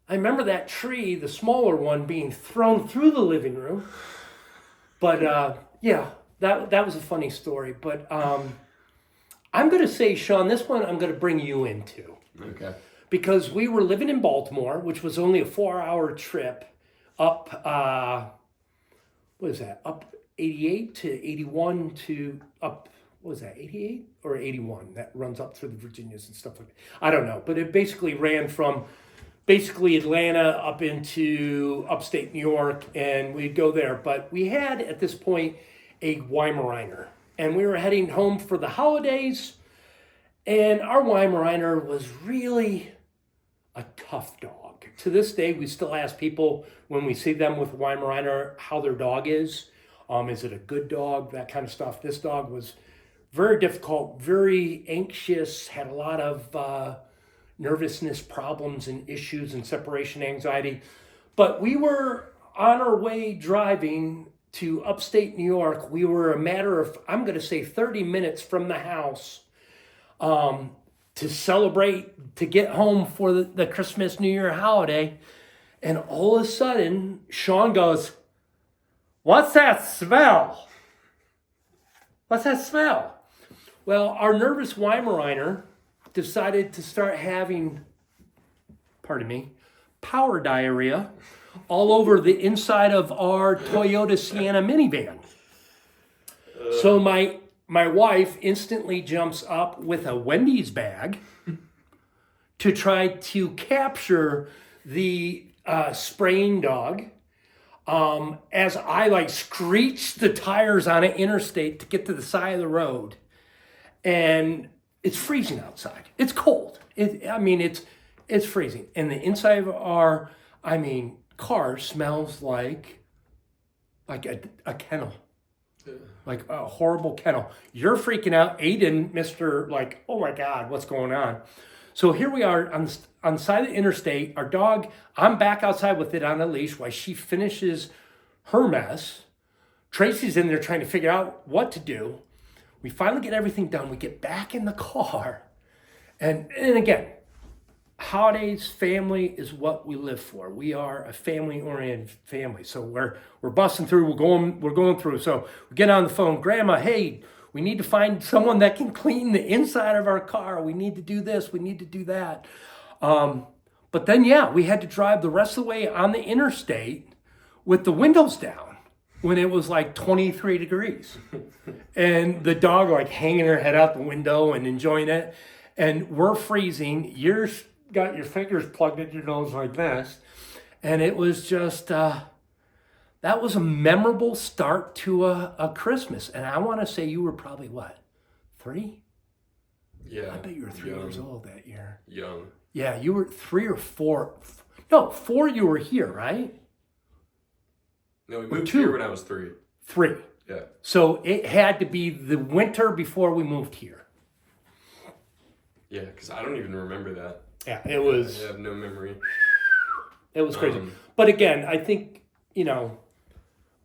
I remember that tree, the smaller one, being thrown through the living room. But, yeah, that was a funny story. But I'm going to say, Sean, this one I'm going to bring you into. Okay. Because we were living in Baltimore, which was only a 4-hour trip up, what is that? Up 88 to 81 to up, what was that, 88 or 81? That runs up through the Virginias and stuff like that. I don't know. But it basically ran from basically Atlanta up into upstate New York, and we'd go there. But we had, at this point, a Weimaraner. And we were heading home for the holidays, and our Weimaraner was really a tough dog. To this day, we still ask people when we see them with Weimaraner how their dog is. Is it a good dog? That kind of stuff. This dog was very difficult, very anxious, had a lot of nervousness problems and issues and separation anxiety. But we were on our way driving to upstate New York. We were a matter of, I'm going to say 30 minutes from the house to celebrate, to get home for the Christmas, New Year holiday. And all of a sudden, Sean goes, "What's that smell? What's that smell?" Well, our nervous Weimaraner decided to start having, pardon me, power diarrhea all over the inside of our Toyota Sienna minivan. So my wife instantly jumps up with a Wendy's bag to try to capture the spraying dog as I like screech the tires on an interstate to get to the side of the road. And it's freezing outside. It's cold. It's freezing. And the inside of our, car smells like a kennel, like a horrible kennel. You're freaking out. Aiden, Mr. like, oh my God, what's going on? So here we are on the side of the interstate. Our dog, I'm back outside with it on a leash while she finishes her mess, Tracy's in there trying to figure out what to do. We finally get everything done. We get back in the car. And again, holidays, family is what we live for. We are a family-oriented family. So we're busting through, we're going through. So we get on the phone, Grandma, hey, we need to find someone that can clean the inside of our car. We need to do this, we need to do that. But then, we had to drive the rest of the way on the interstate with the windows down when it was like 23 degrees. And the dog like hanging her head out the window and enjoying it. And we're freezing. You're got your fingers plugged in your nose like this. And it was just, that was a memorable start to a Christmas. And I want to say you were probably what, 3? Yeah. I bet you were 3 years old that year. Young. Yeah, you were 3 or 4. No, 4 you were here, right? No, we moved here when I was 3. 3. Yeah. So it had to be the winter before we moved here. Yeah, because I don't even remember that. Yeah, it was. I have no memory. It was crazy. But again, I think,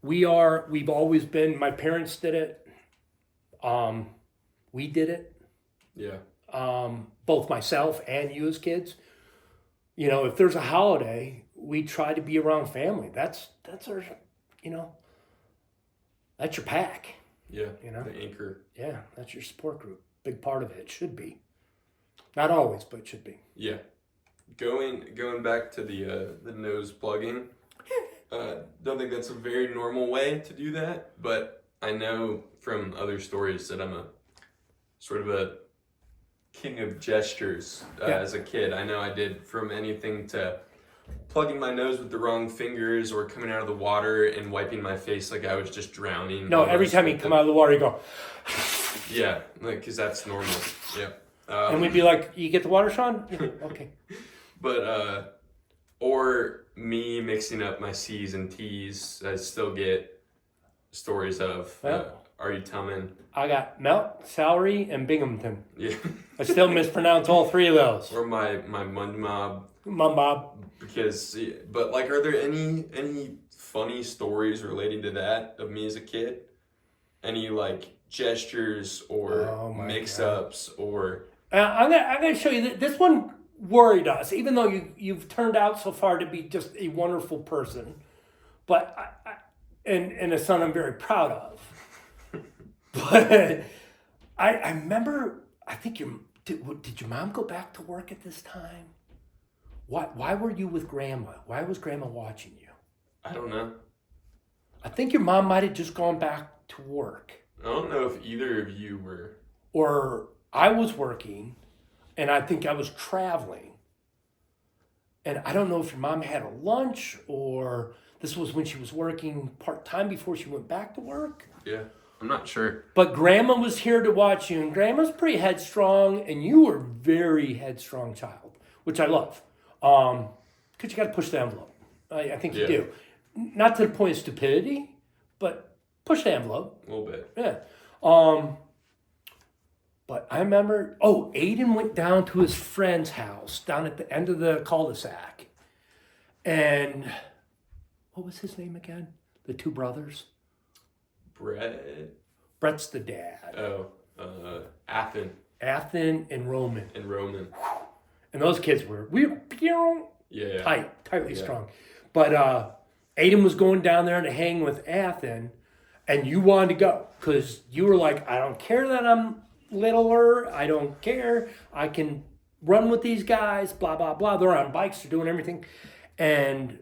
we've always been, my parents did it. We did it. Yeah. Both myself and you as kids. If there's a holiday, we try to be around family. That's our, that's your pack. Yeah. The anchor. Yeah, that's your support group. Big part of it should be. Not always, but it should be. Yeah. Going back to the nose plugging. Don't think that's a very normal way to do that, but I know from other stories that I'm a sort of a king of gestures as a kid. I know I did from anything to plugging my nose with the wrong fingers or coming out of the water and wiping my face like I was just drowning. No, every time you come out of the water, you go. Yeah, because that's normal. Yeah. And we'd be like, you get the water, Sean? Yeah, okay. But, or me mixing up my C's and T's, I still get stories of, are you telling? I got Melt, Celery, and Binghamton. Yeah. I still mispronounce all 3 of those. Or my Mund Mob. Mum Bob. Because, but like, are there any funny stories relating to that of me as a kid? Any like gestures or mix-ups or? I'm gonna show you that this one worried us, even though you've turned out so far to be just a wonderful person, but and a son I'm very proud of. But I remember, I think did your mom go back to work at this time? Why were you with Grandma? Why was Grandma watching you? I don't know. I think your mom might have just gone back to work. I don't know if either of you were. Or I was working, and I think I was traveling. And I don't know if your mom had a lunch or this was when she was working part-time before she went back to work. Yeah, I'm not sure. But Grandma was here to watch you, and Grandma's pretty headstrong, and you were a very headstrong child, which I love. Because you got to push the envelope. I think you do. Not to the point of stupidity, but push the envelope. A little bit. Yeah. But I remember, Aiden went down to his friend's house down at the end of the cul-de-sac. And what was his name again? The 2 brothers? Brett's the dad. Athen. Athen and Roman. And those kids were tightly strong. But Aiden was going down there to hang with Athen, and you wanted to go because you were like, I don't care that I'm littler. I don't care. I can run with these guys, blah, blah, blah. They're on bikes. They're doing everything. And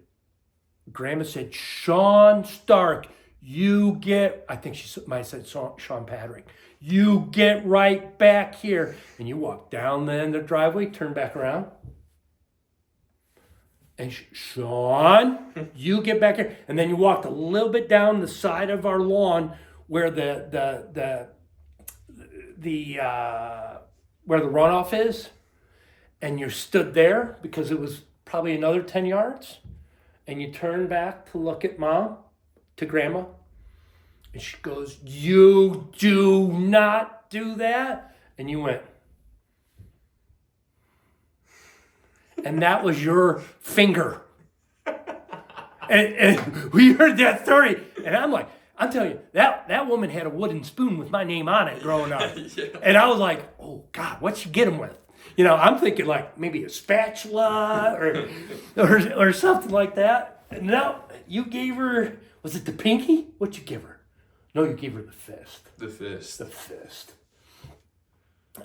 Grandma said, Sean Stark, I think she might have said Sean Patrick, you get right back here. And you walk down the driveway, turn back around. And Sean, you get back here. And then you walked a little bit down the side of our lawn where the where the runoff is, and you stood there because it was probably another 10 yards, and you turned back to look at Grandma, and she goes, you do not do that, and you went, and that was your finger. And we heard that story, and I'm like, I'm telling you, that woman had a wooden spoon with my name on it growing up. Yeah. And I was like, oh, God, what'd she get him with? You know, I'm thinking like maybe a spatula or something like that. No, you gave her, was it the pinky? What'd you give her? No, you gave her the fist. The fist. The fist.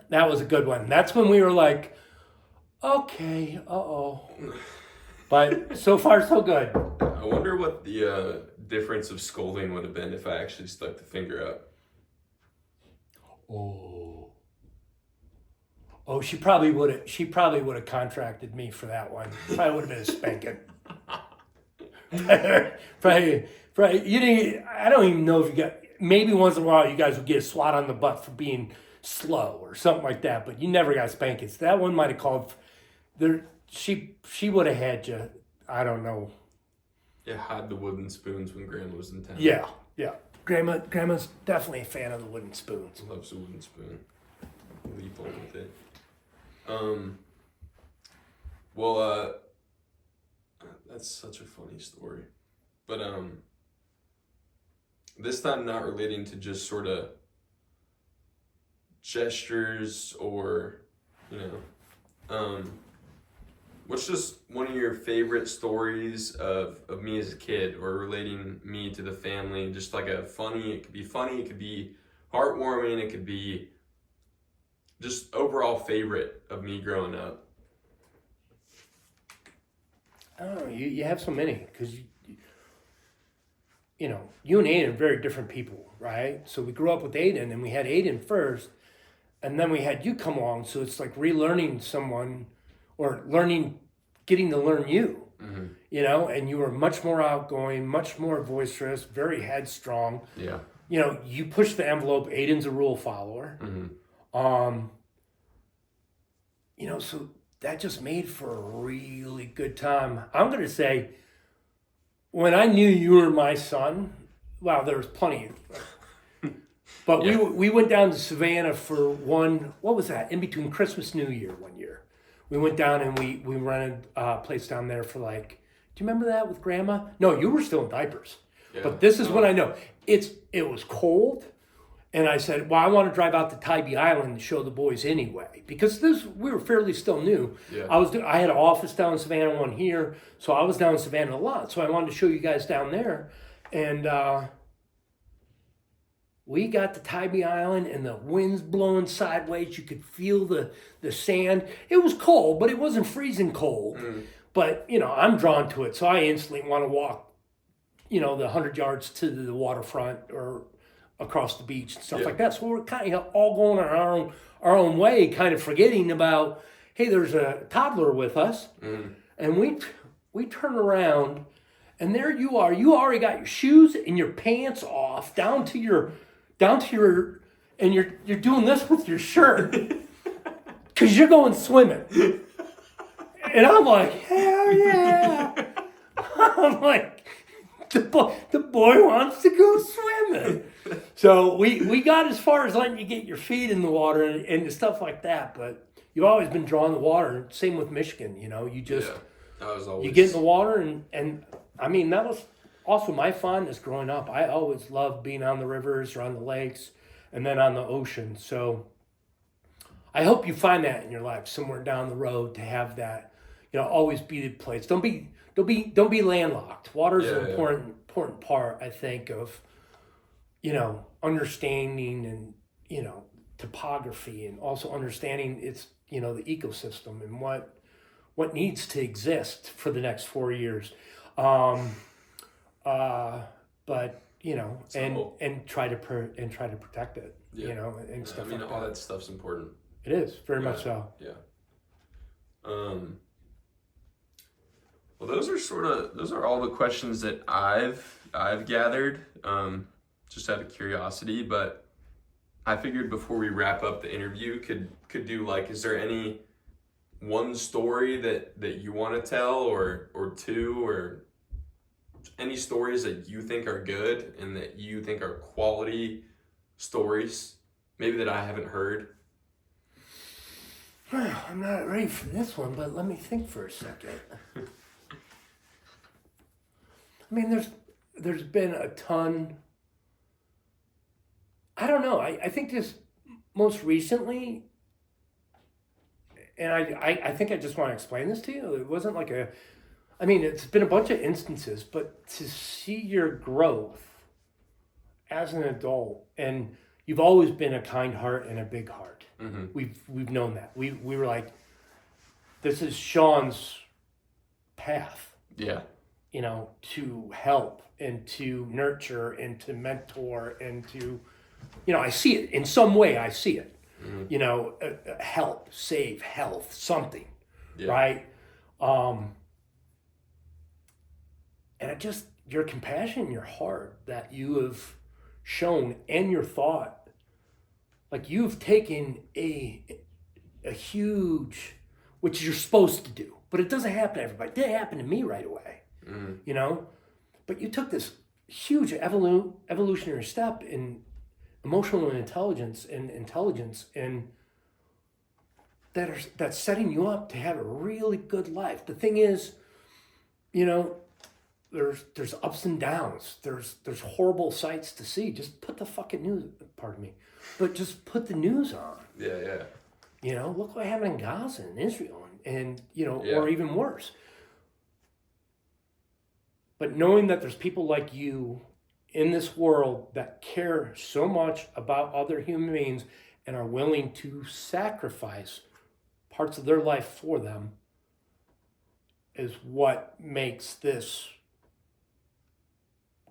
That was a good one. That's when we were like, okay, uh-oh. But so far, so good. I wonder what the difference of scolding would have been if I actually stuck the finger up. Oh, she probably would have contracted me for that one. Probably would have been a spanking. probably. You didn't. I don't even know if you got. Maybe once in a while you guys would get a swat on the butt for being slow or something like that, but you never got spankings. That one might have called. She would have had you. I don't know. Yeah, hide the wooden spoons when Grandma was in town. Yeah. Grandma's definitely a fan of the wooden spoons. Loves the wooden spoon. Lethal with it. Well, that's such a funny story. But, this time not relating to just sort of gestures or, what's just one of your favorite stories of me as a kid or relating me to the family? Just like it could be funny, it could be heartwarming, it could be just overall favorite of me growing up. I don't know. You have so many because you and Aiden are very different people, right? So we grew up with Aiden, and we had Aiden first, and then we had you come along. So it's like relearning someone, or getting to learn you. Mm-hmm. And you were much more outgoing, much more boisterous, very headstrong. Yeah. You push the envelope. Aiden's a rule follower. Mm-hmm. So that just made for a really good time. I'm going to say, when I knew you were my son, wow, there was plenty. But yeah. we went down to Savannah for what was that? In between Christmas, New Year one year. We went down and we rented a place down there for do you remember that with Grandma? No, you were still in diapers. Yeah. But this is when I know. It was cold. And I said, well, I want to drive out to Tybee Island and show the boys anyway. Because we were fairly still new. Yeah. I had an office down in Savannah, one here. So I was down in Savannah a lot. So I wanted to show you guys down there. And we got to Tybee Island and the wind's blowing sideways. You could feel the sand. It was cold, but it wasn't freezing cold. Mm. But, I'm drawn to it. So I instantly want to walk, the 100 yards to the waterfront or across the beach and stuff like that. So we're kind of all going our own way, kind of forgetting about, hey, there's a toddler with us. Mm. And we turn around and there you are. You already got your shoes and your pants off down to your and you're doing this with your shirt because you're going swimming. And I'm like, hell yeah. I'm like, the boy wants to go swimming. So we got as far as letting you get your feet in the water and stuff like that. But you've always been drawn to water. Same with Michigan, you just, you get in the water and I mean, that was also my fondness growing up. I always loved being on the rivers or on the lakes and then on the ocean. So I hope you find that in your life somewhere down the road to have that, always be the place. Don't be landlocked. Water is an important part, I think, of, understanding and, topography and also understanding its, the ecosystem and what needs to exist for the next 4 years. But and try to protect it, and stuff. I mean, all that stuff's important. It is very much so. Yeah. Well, those are all the questions that I've gathered, just out of curiosity. But I figured before we wrap up the interview, could do is there any one story that you want to tell, or two, or any stories that you think are good and that you think are quality stories, maybe that I haven't heard? Well, I'm not ready for this one, but let me think for a second. I mean, there's been a ton I don't know. I think just most recently, and I think I just want to explain this to you. It wasn't like I mean, it's been a bunch of instances, but to see your growth as an adult, and you've always been a kind heart and a big heart. Mm-hmm. We've known that. We were like, this is Sean's path, Yeah. you know, to help and to nurture and to mentor and to, you know, I see it in some way. I see it, you know, help, save, health, something, Yeah. right? And it just your compassion, your heart that you have shown, and your thought, like you've taken a huge, which you're supposed to do, but it doesn't happen to everybody. It didn't happen to me right away, you know. But you took this huge evolutionary step in emotional intelligence and that's setting you up to have a really good life. The thing is, you know, there's ups and downs. There's horrible sights to see. Just put the fucking news. Pardon me, but just put the news on. Yeah, yeah. You know, look what happened in Gaza and Israel, and you know, Yeah. or even worse. But knowing that there's people like you in this world that care so much about other human beings and are willing to sacrifice parts of their life for them is what makes this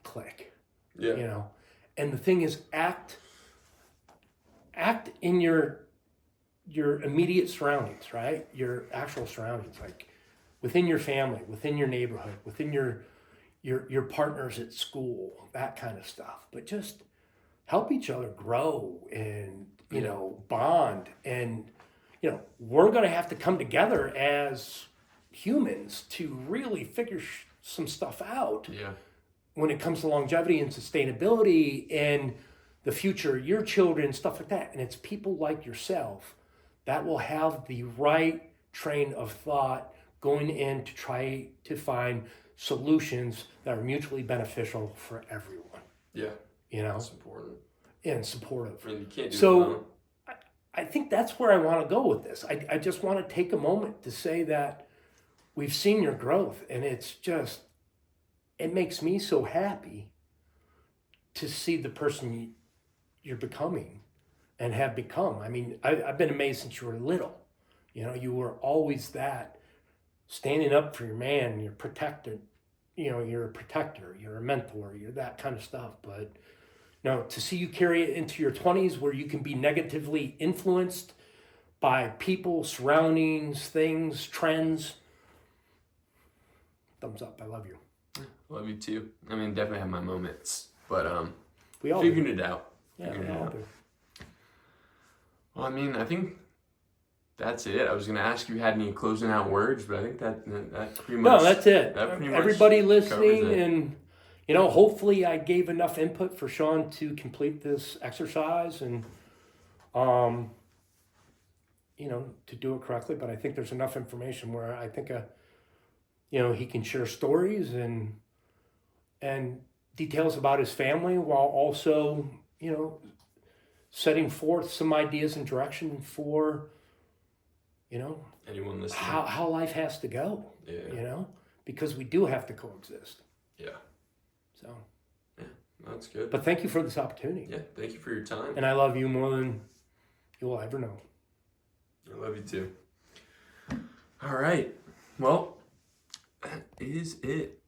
click. Yeah. You know, and the thing is, act in your immediate surroundings, right? Your actual surroundings, like within your family, within your neighborhood, within your partners at school, that kind of stuff. But just help each other grow and, you know, bond. And, you know, we're going to have to come together as humans to really figure some stuff out Yeah. when it comes to longevity and sustainability and the future of your children, stuff like that. And it's people like yourself that will have the right train of thought going in to try to find solutions that are mutually beneficial for everyone. Yeah. You know, That's important. and supportive. I mean, you can't do it So alone. I think that's where I want to go with this. I just want to take a moment to say that we've seen your growth, and it's just, it makes me so happy to see the person you're becoming and have become. I mean, I've been amazed since you were little. You know, you were always that, standing up for your man, your protector. You know, you're a protector, you're a mentor, you're that kind of stuff. But now to see you carry it into your 20s where you can be negatively influenced by people, surroundings, things, trends. Thumbs up. I love you. Love you too. I mean, definitely have my moments, but We all figuring do. it out. Yeah, Figuring we it all out. do. Well, I mean, I think that's it. I was gonna ask you had any closing out words, but I think that pretty much. No, that's it. That pretty much Everybody covers listening, it. and you know, hopefully I gave enough input for Sean to complete this exercise and you know, to do it correctly. But I think there's enough information where I think you know, he can share stories and details about his family while also, you know, setting forth some ideas and direction for, you know, Anyone listening? how life has to go. Yeah. You know, because we do have to coexist. Yeah. So, That's good. but thank you for this opportunity. Yeah. Thank you for your time. And I love you more than you'll ever know. I love you too. All right. Well, that is it.